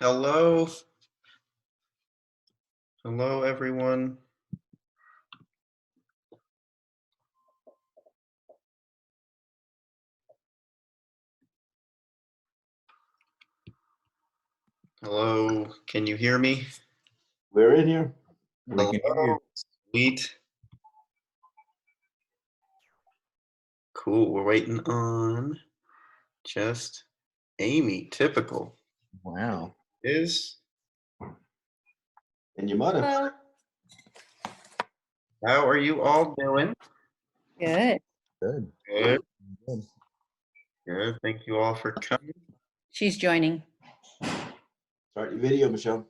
Hello. Hello, everyone. Hello. Can you hear me? We're in here. We can hear Hello. you. Sweet. Cool. We're waiting on just Amy. Typical. Wow. Is And your mother. Hello. how are you all doing? Good. Good. Good. Good. Good. Thank you all for coming. She's joining. Start your video, Michelle.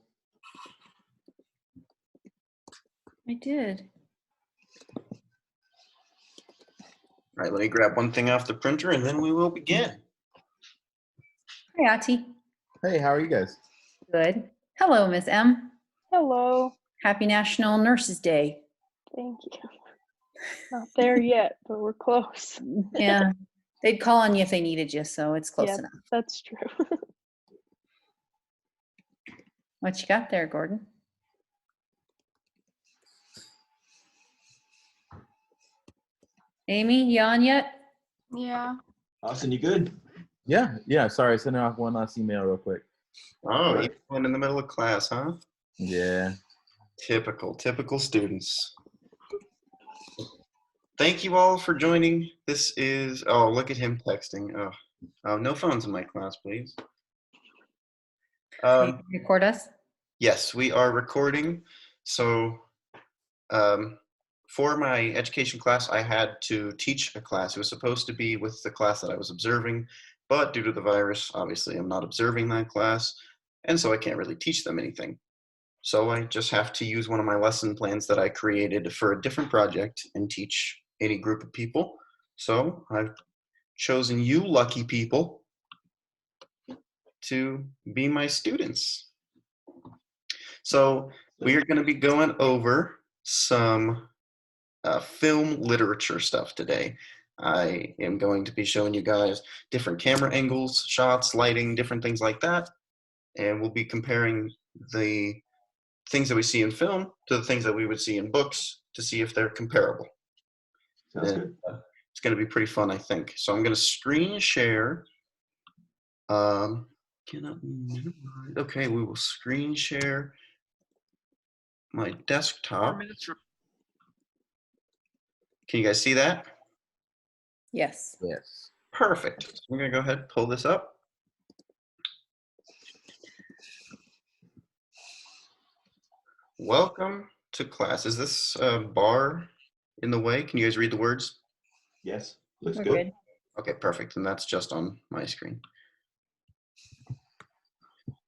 I did. All right. Let me grab one thing off the printer, and then we will begin. Hi, Ati. Hey, how are you guys? Good. Hello, Miss M. Hello. Happy National Nurses Day. Thank you. Not there yet, but we're close. Yeah, they'd call on you if they needed you, so it's close Yeah, enough. that's true. What you got there, Gordon? Amy, you on yet? Yeah. Austin, you good? Yeah. Sorry, I sent off one last email real quick. Oh, you went in the middle of class, huh? Yeah. Typical students. Thank you all for joining. This is, oh, look at him texting. Oh, no phones in my class, please. Can you record us? Yes, we are recording. So for my education class, I had to teach a class. It was supposed to be with the class that I was observing, but due to the virus, obviously I'm not observing that class, and so I can't really teach them anything. So I just have to use one of my lesson plans that I created for a different project and teach any group of people. So I've chosen you lucky people to be my students. So we are going to be going over some film literature stuff today. I am going to be showing you guys different camera angles, shots, lighting, different things like that. And we'll be comparing the things that we see in film to the things that we would see in books to see if they're comparable. Sounds good. It's going to be pretty fun, I think. So I'm going to screen share. Okay, we will screen share my desktop. Can you guys see that? Yes. Yes. Perfect. So I'm going to go ahead and pull this up. Welcome to class. Is this bar in the way? Can you guys read the words? Yes. Looks We're good. good. Okay, perfect. And that's just on my screen.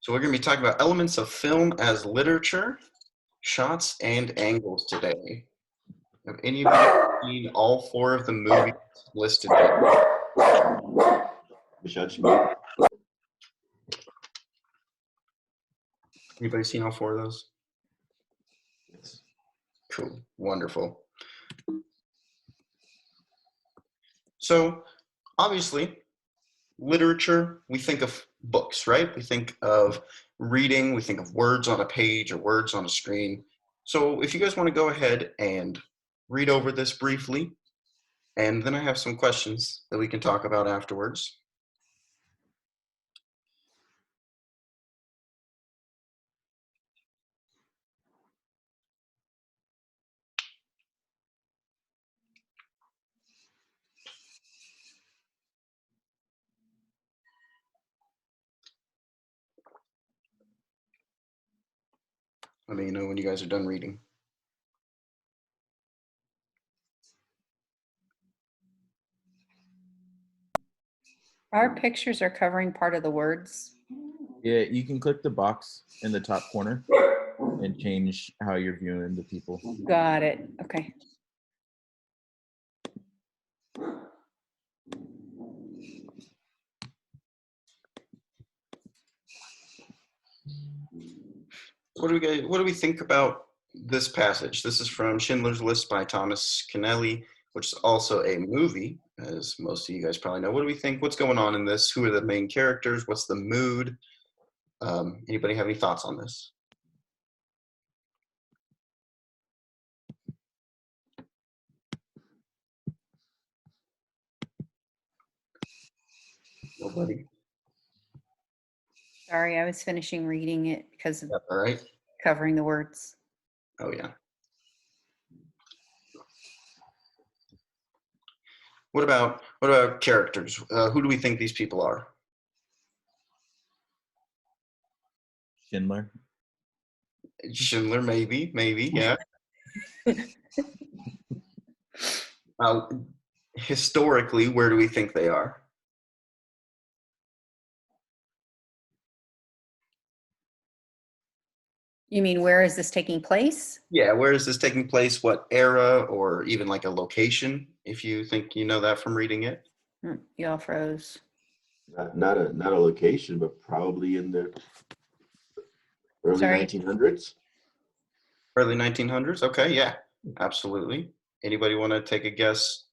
So we're going to be talking about elements of film as literature, shots, and angles today. Have any of you seen all 4 of the movies listed there? Michelle, just mute. Anybody seen all 4 of those? Yes. Cool. Wonderful. So obviously, literature, we think of books, right? We think of reading, we think of words on a page or words on a screen. So if you guys want to go ahead and read over this briefly, and then I have some questions that we can talk about afterwards. Let me know when you guys are done reading. Our pictures are covering part of the words. Yeah, you can click the box in the top corner and change how you're viewing the people. Got it. Okay. What do we think about this passage? This is from Schindler's List by Thomas Keneally, which is also a movie, as most of you guys probably know. What do we think? What's going on in this? Who are the main characters? What's the mood? Anybody have any thoughts on this? Nobody? Sorry, I was finishing reading it because of That's all right. covering the words. Oh, yeah. What about characters? Who do we think these people are? Schindler. Schindler, maybe, yeah. Uh, Historically, where do we think they are? You mean where is this taking place? Yeah, where is this taking place? What era, or even like a location, if you think you know that from reading it? You all froze. Not a location, but probably in the early Sorry. 1900s. Early 1900s? Okay, yeah, absolutely. Anybody want to take a guess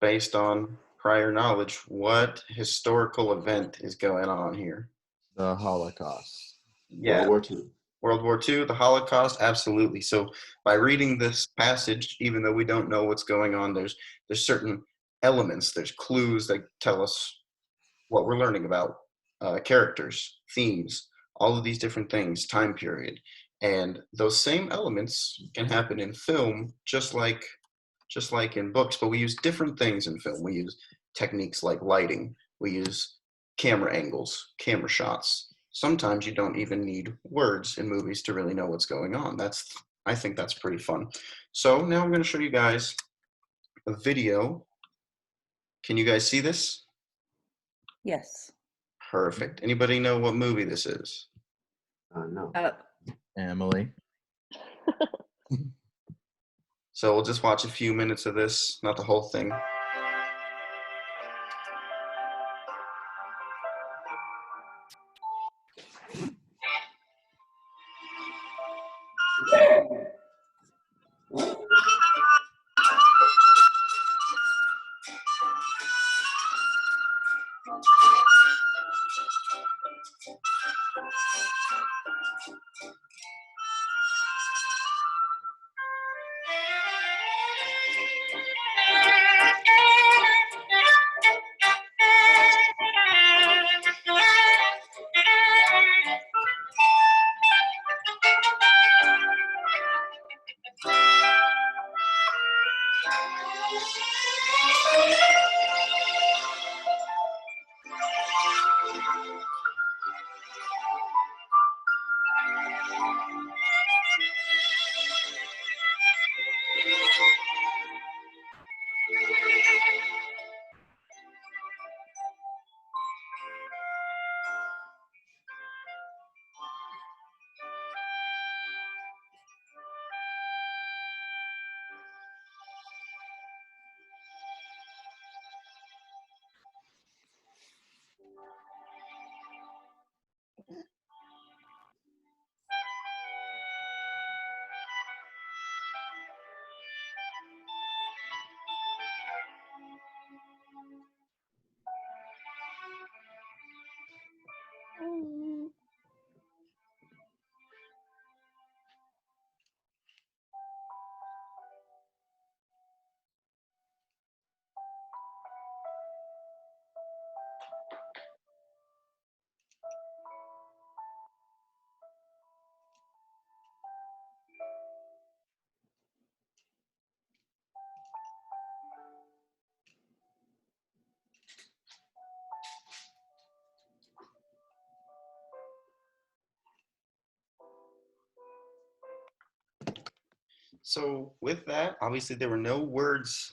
based on prior knowledge? What historical event is going on here? The Holocaust. Yeah, World War II. World War II, the Holocaust, absolutely. So by reading this passage, even though we don't know what's going on, there's certain elements, there's clues that tell us what we're learning about, characters, themes, all of these different things, time period. And those same elements can happen in film just like in books, but we use different things in film. We use techniques like lighting, we use camera angles, camera shots. Sometimes you don't even need words in movies to really know what's going on. I think that's pretty fun. So now I'm going to show you guys a video. Can you guys see this? Yes. Perfect. Anybody know what movie this is? No. Emily. So we'll just watch a few minutes of this, not the whole thing. So with that, obviously there were no words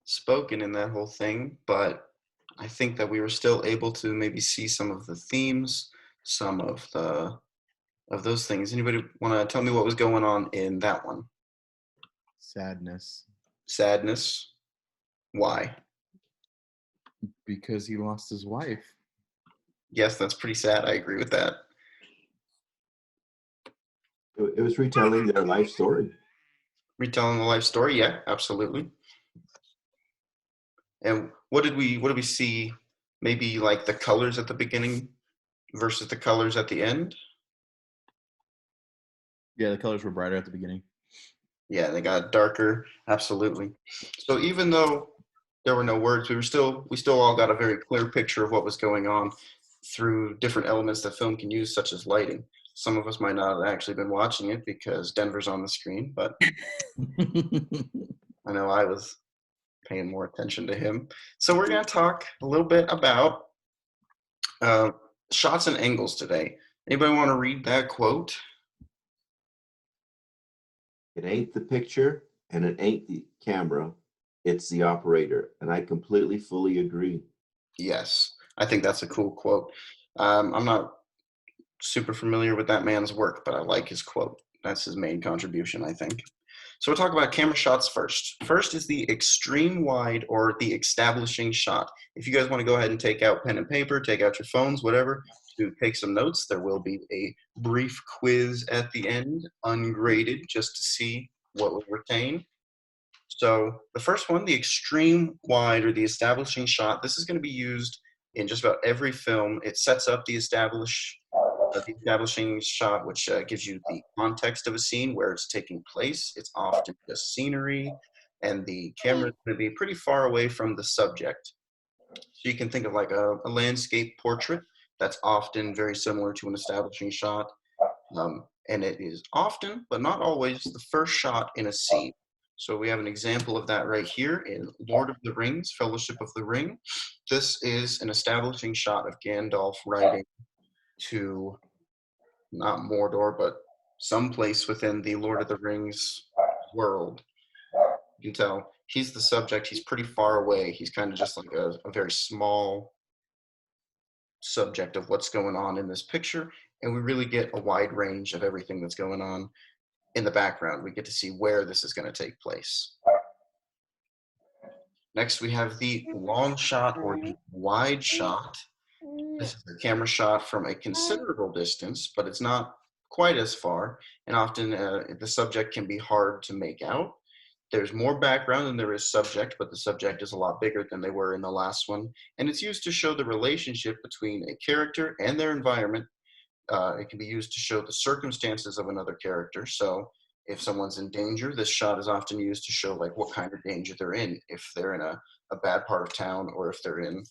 spoken in that whole thing, but I think that we were still able to maybe see some of the themes, some of those things. Anybody want to tell me what was going on in that one? Sadness. Sadness. Why? Because he lost his wife. Yes, that's pretty sad. I agree with that. It was retelling their life story. Retelling the life story, yeah, absolutely. And what did we see? Maybe like the colors at the beginning. versus the colors at the end. Yeah, the colors were brighter at the beginning. Yeah, they got darker. Absolutely. So even though there were no words, we still all got a very clear picture of what was going on through different elements that film can use, such as lighting. Some of us might not have actually been watching it because Denver's on the screen, but I know I was paying more attention to him. So we're going to talk a little bit about shots and angles today. Anybody want to read that quote? It ain't the picture and it ain't the camera, it's the operator. And I completely, fully agree. Yes, I think that's a cool quote. I'm not super familiar with that man's work, but I like his quote. That's his main contribution, I think. So we'll talk about camera shots first. First is the extreme wide or the establishing shot. If you guys want to go ahead and take out pen and paper, take out your phones, whatever, to take some notes, there will be a brief quiz at the end, ungraded, just to see what we retain. So the first one, the extreme wide or the establishing shot, this is going to be used in just about every film. It sets up the establishing shot, which gives you the context of a scene where it's taking place. It's often just scenery, and the camera is going to be pretty far away from the subject. So you can think of like a landscape portrait that's often very similar to an establishing shot. And it is often, but not always, the first shot in a scene. So we have an example of that right here in Lord of the Rings, Fellowship of the Ring. This is an establishing shot of Gandalf riding to not Mordor, but someplace within the Lord of the Rings world. You can tell he's the subject. He's pretty far away. He's kind of just like a very small subject of what's going on in this picture. And we really get a wide range of everything that's going on in the background. We get to see where this is going to take place. Next, we have the long shot or the wide shot. This is a camera shot from a considerable distance, but it's not quite as far. And often the subject can be hard to make out. There's more background than there is subject, but the subject is a lot bigger than they were in the last one. And it's used to show the relationship between a character and their environment. It can be used to show the circumstances of another character. So if someone's in danger, this shot is often used to show like what kind of danger they're in, if they're in a bad part of town or if they're in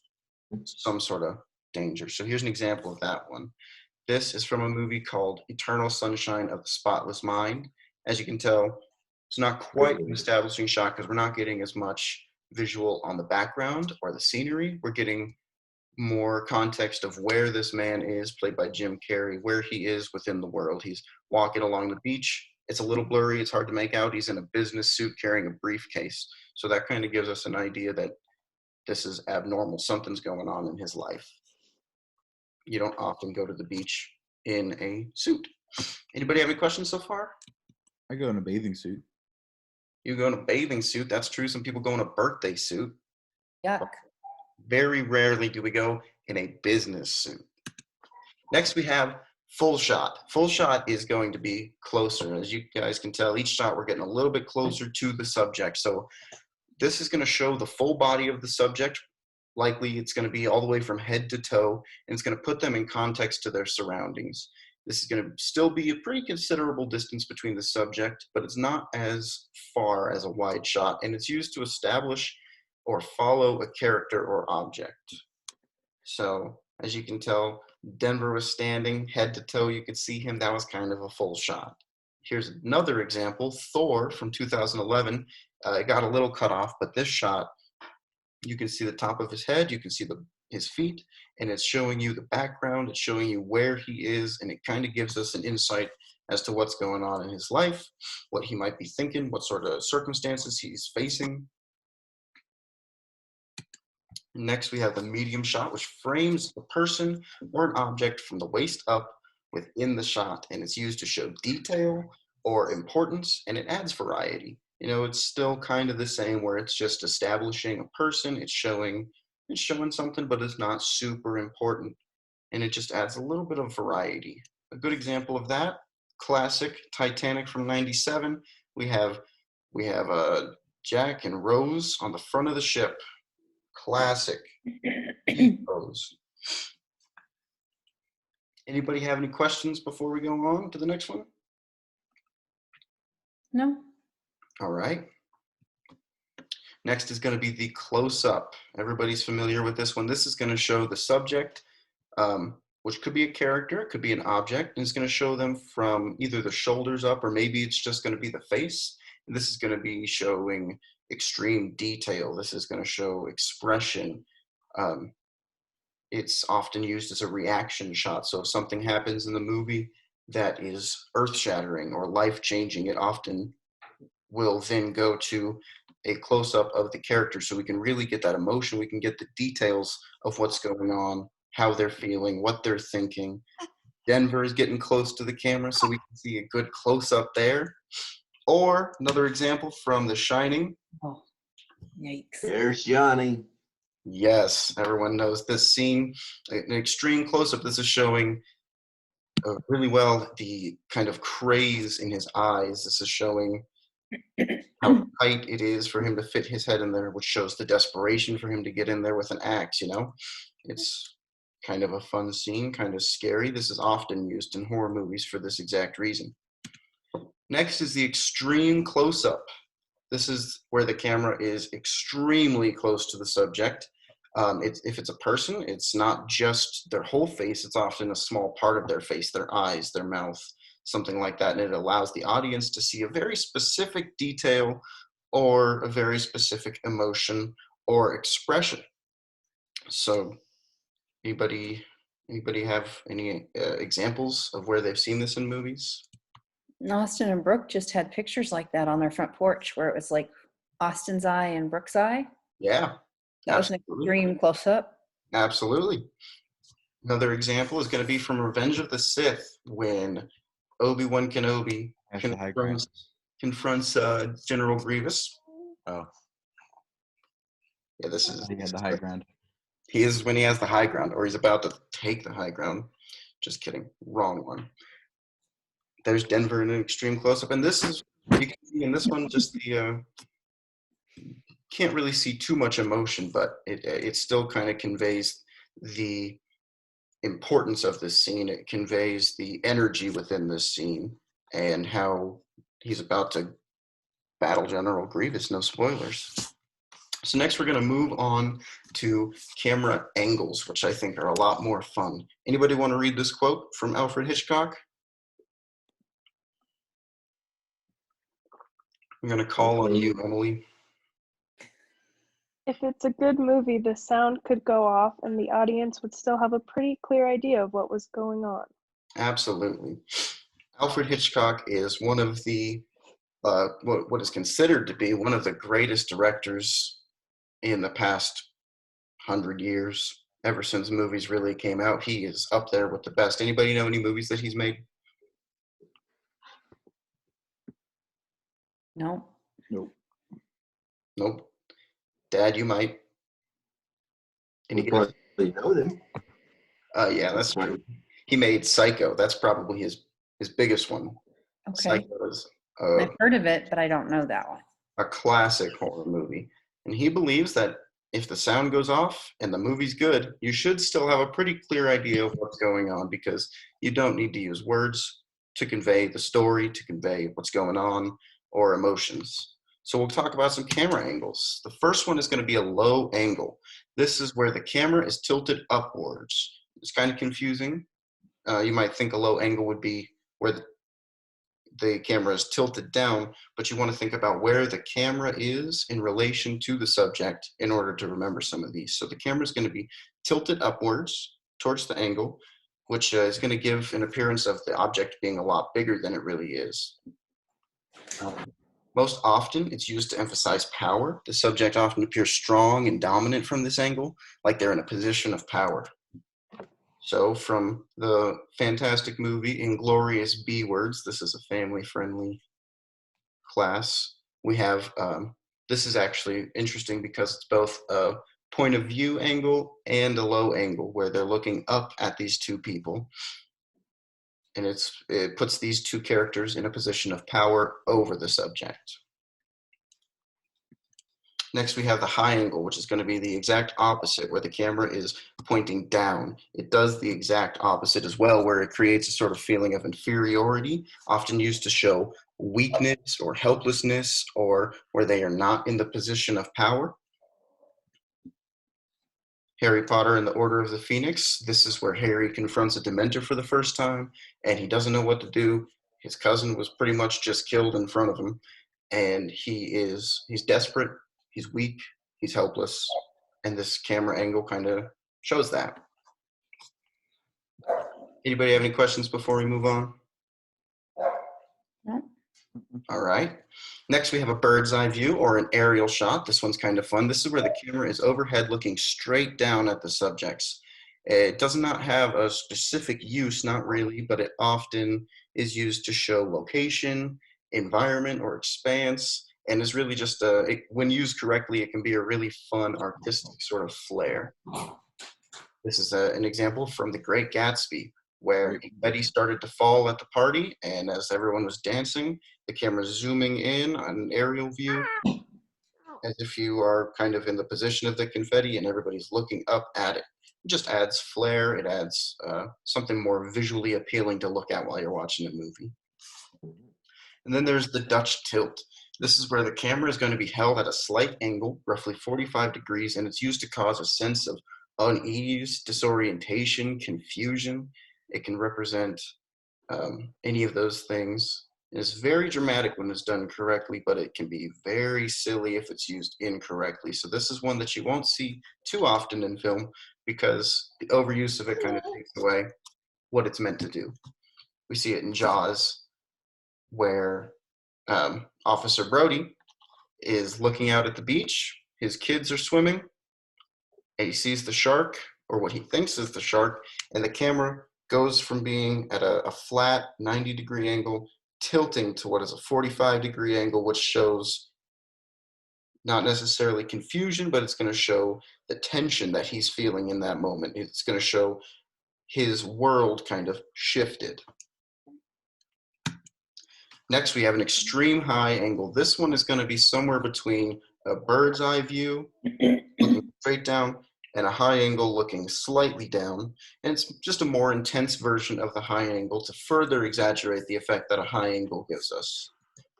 some sort of danger. So here's an example of that one. This is from a movie called Eternal Sunshine of the Spotless Mind. As you can tell, it's not quite an establishing shot because we're not getting as much visual on the background or the scenery. We're getting more context of where this man is, played by Jim Carrey, where he is within the world. He's walking along the beach. It's a little blurry. It's hard to make out. He's in a business suit carrying a briefcase. So that kind of gives us an idea that this is abnormal. Something's going on in his life. You don't often go to the beach in a suit. Anybody have any questions so far? I go in a bathing suit. You go in a bathing suit. That's true. Some people go in a birthday suit. Yuck. Very rarely do we go in a business suit. Next, we have full shot. Full shot is going to be closer. As you guys can tell, each shot we're getting a little bit closer to the subject. So this is going to show the full body of the subject. Likely it's going to be all the way from head to toe, and it's going to put them in context to their surroundings. This is going to still be a pretty considerable distance between the subject, but it's not as far as a wide shot, and it's used to establish or follow a character or object. So as you can tell, Denver was standing head to toe. You could see him. That was kind of a full shot. Here's another example, Thor from 2011. It got a little cut off, but this shot, you can see the top of his head, you can see his feet, and it's showing you the background, it's showing you where he is, and it kind of gives us an insight as to what's going on in his life, what he might be thinking, what sort of circumstances he's facing. Next, we have the medium shot, which frames a person or an object from the waist up within the shot, and it's used to show detail or importance, and it adds variety. You know, it's still kind of the same where it's just establishing a person, it's showing something, but it's not super important, and it just adds a little bit of variety. A good example of that, classic Titanic from '97. We have Jack and Rose on the front of the ship. Classic Rose. Anybody have any questions before we go on to the next one? No? All right. Next is going to be the close-up. Everybody's familiar with this one. This is going to show the subject, which could be a character, it could be an object, and it's going to show them from either the shoulders up or maybe it's just going to be the face. And this is going to be showing extreme detail. This is going to show expression. It's often used as a reaction shot. So if something happens in the movie that is earth-shattering or life-changing, it often will then go to a close-up of the character so we can really get that emotion. We can get the details of what's going on, how they're feeling, what they're thinking. Denver is getting close to the camera so we can see a good close-up there. Or another example from The Shining. Oh, yikes. There's Johnny. Yes, everyone knows this scene. An extreme close-up. This is showing really well the kind of craze in his eyes. This is showing how tight it is for him to fit his head in there, which shows the desperation for him to get in there with an axe, you know? It's kind of a fun scene, kind of scary. This is often used in horror movies for this exact reason. Next is the extreme close-up. This is where the camera is extremely close to the subject. If it's a person, it's not just their whole face, it's often a small part of their face, their eyes, their mouth, something like that, and it allows the audience to see a very specific detail or a very specific emotion or expression. So anybody have any examples of where they've seen this in movies? Austin and Brooke just had pictures like that on their front porch where it was like Austin's eye and Brooke's eye. Yeah, That was an absolutely. extreme close-up. Absolutely. Another example is going to be from Revenge of the Sith when Obi-Wan Kenobi That's the high ground. confronts General Grievous. Oh, Yeah, this is he had the high ground. he is when he has the high ground, or he's about to take the high ground. Just kidding, wrong one. There's Denver in an extreme close-up, and this is you can see in this one just the can't really see too much emotion, but it still kind of conveys the importance of this scene. It conveys the energy within this scene and how he's about to battle General Grievous. No spoilers. So next we're going to move on to camera angles, which I think are a lot more fun. Anybody want to read this quote from Alfred Hitchcock? I'm going to call on you, Emily. If it's a good movie, the sound could go off and the audience would still have a pretty clear idea of what was going on. Absolutely. Alfred Hitchcock is one of the, what is considered to be one of the greatest directors in the past 100 years. Ever since movies really came out, he is up there with the best. Anybody know any movies that he's made? No. Nope. Nope. Dad, you might. We Any probably know them. yeah, that's true. He made Psycho. That's probably his biggest one. Okay. Psycho is I've heard of it, but I don't know that one. a classic horror movie. And he believes that if the sound goes off and the movie's good, you should still have a pretty clear idea of what's going on because you don't need to use words to convey the story, to convey what's going on, or emotions. So we'll talk about some camera angles. The first one is going to be a low angle. This is where the camera is tilted upwards. It's kind of confusing. You might think a low angle would be where the camera is tilted down, but you want to think about where the camera is in relation to the subject in order to remember some of these. So the camera is going to be tilted upwards towards the angle, which is going to give an appearance of the object being a lot bigger than it really is. Most often, it's used to emphasize power. The subject often appears strong and dominant from this angle, like they're in a position of power. So from the fantastic movie Inglourious B-Words, this is a family-friendly class. We have, this is actually interesting because it's both a point of view angle and a low angle where they're looking up at these two people. And it puts these two characters in a position of power over the subject. Next, we have the high angle, which is going to be the exact opposite, where the camera is pointing down. It does the exact opposite as well, where it creates a sort of feeling of inferiority, often used to show weakness or helplessness, or where they are not in the position of power. Harry Potter and the Order of the Phoenix. This is where Harry confronts a Dementor for the first time, and he doesn't know what to do. His cousin was pretty much just killed in front of him, and he's desperate, he's weak, he's helpless, and this camera angle kind of shows that. Anybody have any questions before we move on? No. All right. Next, we have a bird's eye view or an aerial shot. This one's kind of fun. This is where the camera is overhead looking straight down at the subjects. It does not have a specific use, not really, but it often is used to show location, environment, or expanse, and is really just, when used correctly, it can be a really fun artistic sort of flair. This is an example from The Great Gatsby, where confetti started to fall at the party, and as everyone was dancing, the camera's zooming in on an aerial view, as if you are kind of in the position of the confetti and everybody's looking up at it. It just adds flair. It adds something more visually appealing to look at while you're watching a movie. And then there's the Dutch tilt. This is where the camera is going to be held at a slight angle, roughly 45 degrees, and it's used to cause a sense of unease, disorientation, confusion. It can represent any of those things. It's very dramatic when it's done correctly, but it can be very silly if it's used incorrectly. So this is one that you won't see too often in film because the overuse of it kind of takes away what it's meant to do. We see it in Jaws, where Officer Brody is looking out at the beach. His kids are swimming, and he sees the shark, or what he thinks is the shark, and the camera goes from being at a flat 90-degree angle tilting to what is a 45-degree angle, which shows not necessarily confusion, but it's going to show the tension that he's feeling in that moment. It's going to show his world kind of shifted. Next, we have an extreme high angle. This one is going to be somewhere between a bird's eye view, looking straight down, and a high angle looking slightly down. And it's just a more intense version of the high angle to further exaggerate the effect that a high angle gives us,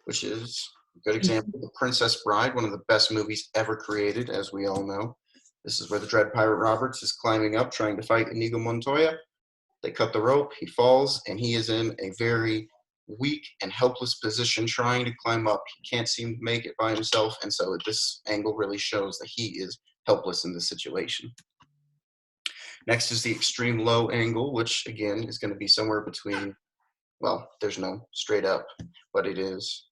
which is a good example. The Princess Bride, one of the best movies ever created, as we all know. This is where the Dread Pirate Roberts is climbing up, trying to fight Inigo Montoya. They cut the rope, he falls, and he is in a very weak and helpless position trying to climb up. He can't seem to make it by himself, and so this angle really shows that he is helpless in this situation. Next is the extreme low angle, which again is going to be somewhere between, well, there's no straight up, but it is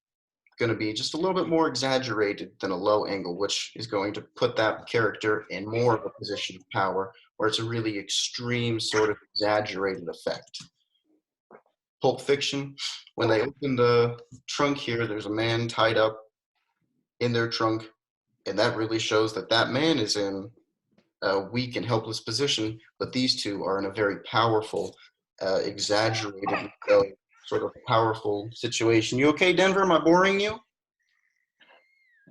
going to be just a little bit more exaggerated than a low angle, which is going to put that character in more of a position of power, where it's a really extreme sort of exaggerated effect. Pulp Fiction, when they open the trunk here, there's a man tied up in their trunk, and that really shows that that man is in a weak and helpless position, but these two are in a very powerful, exaggerated, sort of powerful situation. You okay, Denver? Am I boring you?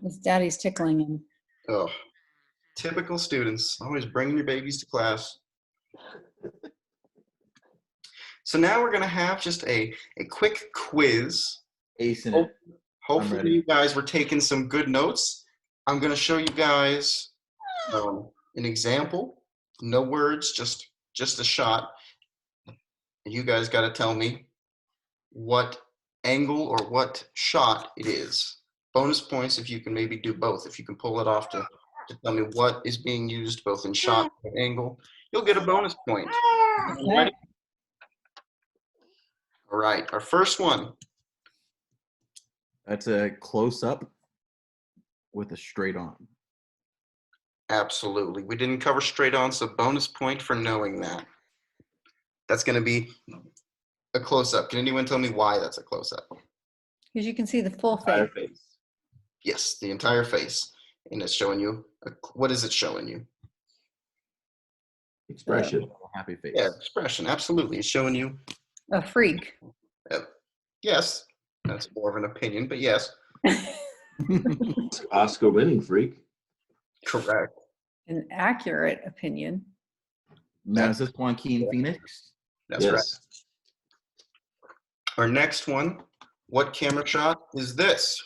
His daddy's tickling him. Oh, typical students, always bringing your babies to class. So now we're going to have just a quick quiz. Acing it. Hopefully you guys were taking some good notes. I'm going to show you guys an example. No words, just a shot. And you guys got to tell me what angle or what shot it is. Bonus points if you can maybe do both. If you can pull it off to tell me what is being used both in shot and angle, you'll get a bonus point. Okay. Ready? All right, our first one. That's a close up with a straight on. Absolutely. We didn't cover straight on, so bonus point for knowing that. That's going to be a close up. Can anyone tell me why that's a close up? Because you can see the full Entire face. face. Yes, the entire face. And it's showing you, what is it showing you? Expression. Happy face. Yeah, expression, absolutely. It's showing you, A freak. yes, that's more of an opinion, but yes. Oscar winning freak. Correct. An accurate opinion. Now, is this Joaquin Phoenix? That's Yes. right. Our next one, what camera shot is this?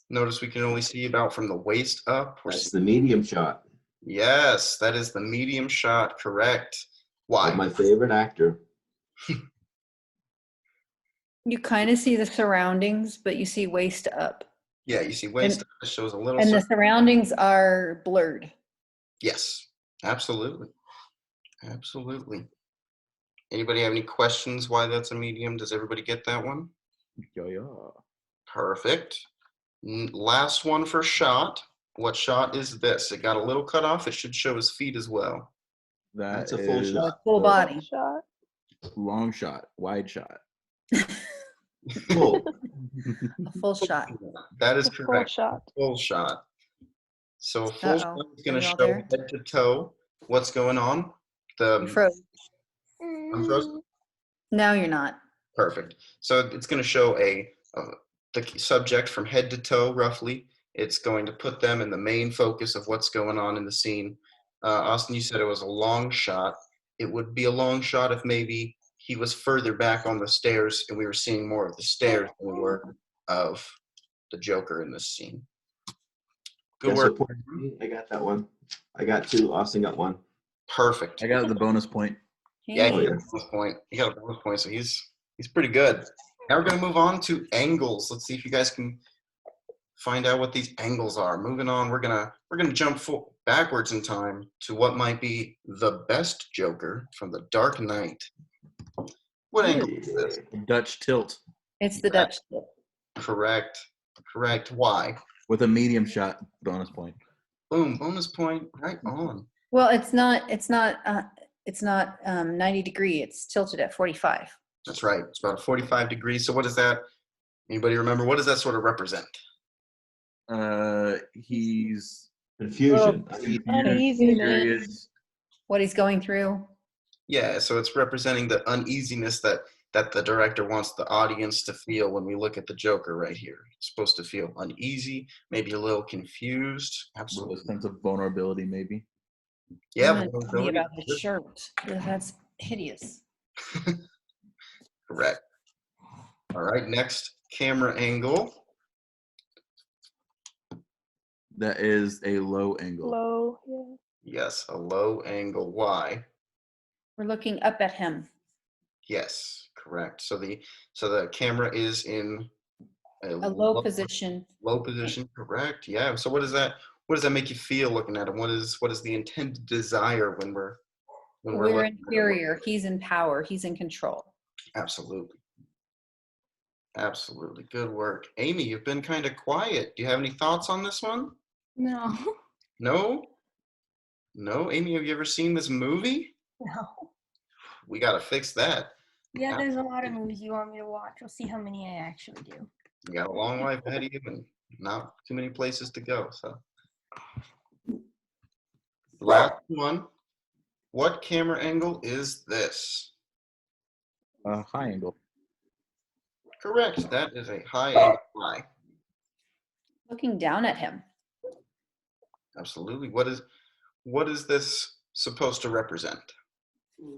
Notice we can only see about from the waist up. That's the medium shot Yes, that is the medium shot, correct. Why? of my favorite actor. You kind of see the surroundings, but you see waist up. Yeah, you see waist up, it shows a little. And the surroundings are blurred. Yes, absolutely. Absolutely. Anybody have any questions why that's a medium? Does everybody get that one? Yeah. Perfect. Last one for shot. What shot is this? It got a little cut off. It should show his feet as well. That's a full is shot. Full body. Shot. Long shot, wide shot. Full. A full shot. That is A full correct. shot. Full shot. So a full Uh-oh. shot is going Are to you all show there? head to toe what's going on. You froze. I'm frozen? No, you're not. Perfect. So it's going to show the subject from head to toe, roughly. It's going to put them in the main focus of what's going on in the scene. Austin, you said it was a long shot. It would be a long shot if maybe he was further back on the stairs and we were seeing more of the stairs than we were of the Joker in this scene. Good Guess work. what point? I got that one. I got 2. Austin got 1. Perfect. I got the bonus point. Yeah, Hey. he got a bonus point. He got a bonus point, so he's pretty good. Now we're going to move on to angles. Let's see if you guys can find out what these angles are. Moving on, we're gonna jump backwards in time to what might be the best Joker from The Dark Knight. What angle is this? Dutch tilt It's the Dutch tip. Correct. Why? with a medium shot bonus point. Boom, bonus point, right on. Well, it's not 90 degree. It's tilted at 45. That's right. It's about 45 degrees. So what does that, anybody remember, what does that sort of represent? He's Confusion. Uneasiness. What he's going through. Yeah, so it's representing the uneasiness that the director wants the audience to feel when we look at the Joker right here. It's supposed to feel uneasy, maybe a little confused. with Absolutely. a sense of vulnerability, maybe. Yeah, I'm gonna tell you vulnerability. about his shirt. That's hideous. Correct. All right, next camera angle. That is a low angle. Low. Yeah. Yes, a low angle. Why? We're looking up at him. Yes, correct. So the camera is in A low position. Low position, correct. Yeah. So what does that make you feel looking at him? What is the intended desire when we're We're looking at him? inferior. He's in power. He's in control. Absolutely. Absolutely. Good work. Amy, you've been kind of quiet. Do you have any thoughts on this one? No. No? No? Amy, have you ever seen this movie? No. We got to fix that. Yeah, there's a lot of movies you want me to watch. We'll see how many I actually do. You got a long life ahead of you and not too many places to go. So, last one. What camera angle is this? High angle. Correct. That is a high angle eye. Looking down at him. Absolutely. What is this supposed to represent?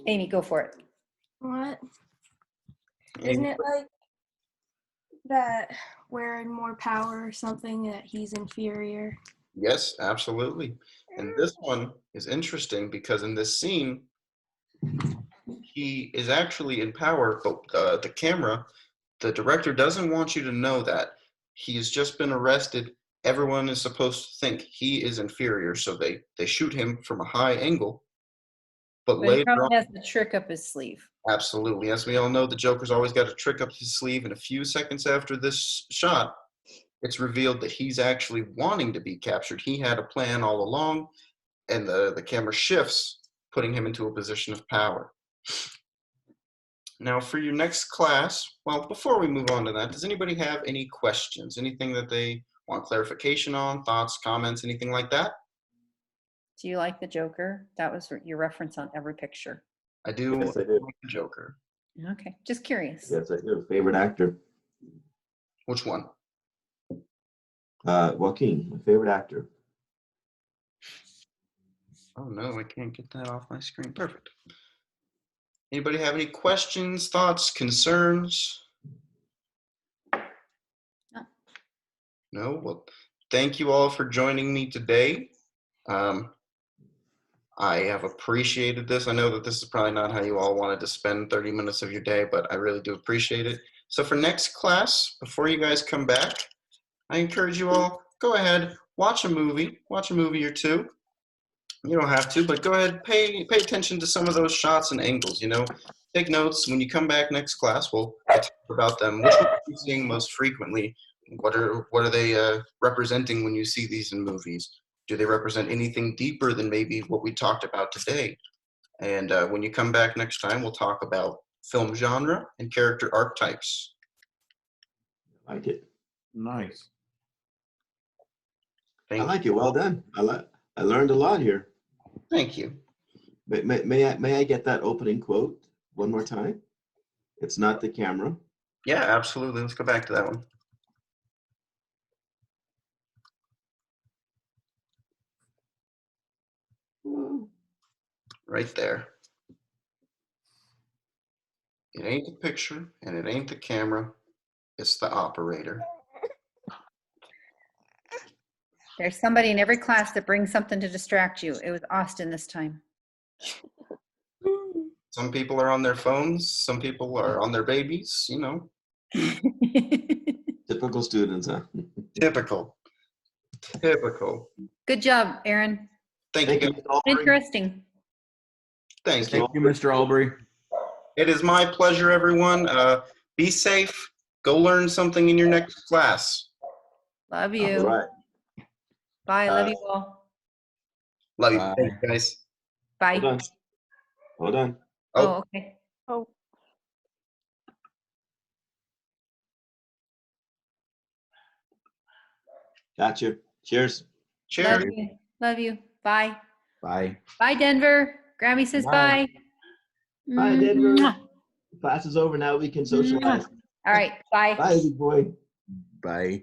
Amy, go for it. What? Isn't it like that wearing more power or something, that he's inferior? Yes, absolutely. And this one is interesting because in this scene, he is actually in power, but the director doesn't want you to know that. He's just been arrested. Everyone is supposed to think he is inferior, so they shoot him from a high angle. But But he later probably on, has the trick up his sleeve. absolutely. As we all know, the Joker's always got a trick up his sleeve, and a few seconds after this shot, it's revealed that he's actually wanting to be captured. He had a plan all along, and the camera shifts, putting him into a position of power. Now, for your next class, well, before we move on to that, does anybody have any questions? Anything that they want clarification on, thoughts, comments, anything like that? Do you like the Joker? That was your reference on every picture. I do Yes, I like do. the Joker. Okay, just curious. Yes, I do. Favorite actor? Which one? Joaquin, my favorite actor. Oh no, I can't get that off my screen. Perfect. Anybody have any questions, thoughts, concerns? No. No? Well, thank you all for joining me today. I have appreciated this. I know that this is probably not how you all wanted to spend 30 minutes of your day, but I really do appreciate it. So for next class, before you guys come back, I encourage you all, go ahead, watch a movie or two. You don't have to, but go ahead, pay attention to some of those shots and angles, Take notes. When you come back next class, we'll talk about them. Which one are you seeing most frequently? What are they representing when you see these in movies? Do they represent anything deeper than maybe what we talked about today? And when you come back next time, we'll talk about film genre and character archetypes. I like it. Nice. I like it. Well done. I learned a lot here. Thank you. May I get that opening quote one more time? It's not the camera. Yeah, absolutely. Let's go back to that one. Right there. It ain't the picture and it ain't the camera. It's the operator. There's somebody in every class that brings something to distract you. It was Austin this time. Some people are on their phones. Some people are on their babies, Typical students, huh? Typical. Good job, Aaron. Thank you, guys. Mr. Albury. Interesting. Thank you. Thank you, Mr. Albury. It is my pleasure, everyone. Be safe. Go learn something in your next class. Love you. All right. Bye. Love you all. Love you. Bye. Thank you, guys. Bye. Hold on. Oh, okay. Oh. Gotcha. Cheers. Cheers. Love you. Love you. Bye. Bye. Bye, Denver. Grammy says bye. Bye. Bye, Denver. Mwah. Class is over now. We can socialize. All right. Bye. Bye, big boy. Bye.